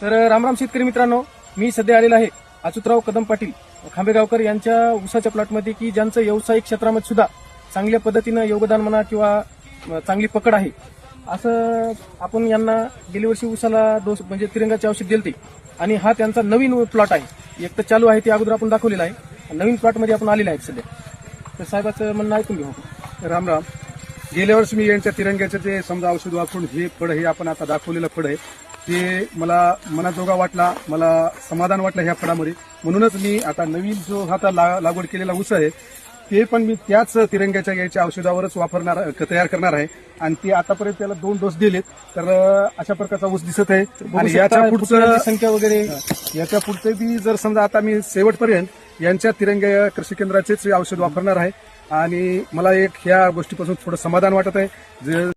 तर रामराम शेतकरी मित्रांनो, मी सध्या आलेला आहे अच्युतराव कदम पाटील खांबेगावकर यांच्या ऊसाच्या प्लॉटमध्ये की ज्यांचं व्यावसायिक क्षेत्रामध्ये सुद्धा चांगल्या पद्धतीनं योगदान म्हणा किंवा चांगली पकड आहे. असं आपण यांना गेल्या वर्षी ऊसाला डोस म्हणजे तिरंगाचे औषध दिलते आणि हा त्यांचा नवीन प्लॉट आहे. एक तर चालू आहे ते अगोदर आपण दाखवलेला आहे, नवीन प्लॉटमध्ये आपण आलेला आहे सध्या. तर साहेबाचं म्हणणं ऐकून घेऊ. राम राम. गेल्या वर्षी मी यांच्या तिरंग्याचं जे समजा औषध वापरून हे फळ हे आपण आता दाखवलेलं फळ आहे ते मला मनाजोगा वाटला, मला समाधान वाटलं ह्या फळामध्ये. म्हणूनच मी आता नवीन जो आता लागवड केलेला ऊस आहे ते पण मी त्याच तिरंग्याच्या याच्या औषधावरच तयार करणार आहे. आणि ते आतापर्यंत त्याला 2 डोस दिलेत. तर अशा प्रकारचा ऊस दिसत आहे. आणि याच्या पुढचं संख्या वगैरे याच्या पुढचे बी जर समजा आता मी शेवटपर्यंत यांच्या तिरंगा कृषी केंद्राचेच औषध वापरणार आहे. आणि मला एक ह्या गोष्टीपासून थोडं समाधान वाटत आहे.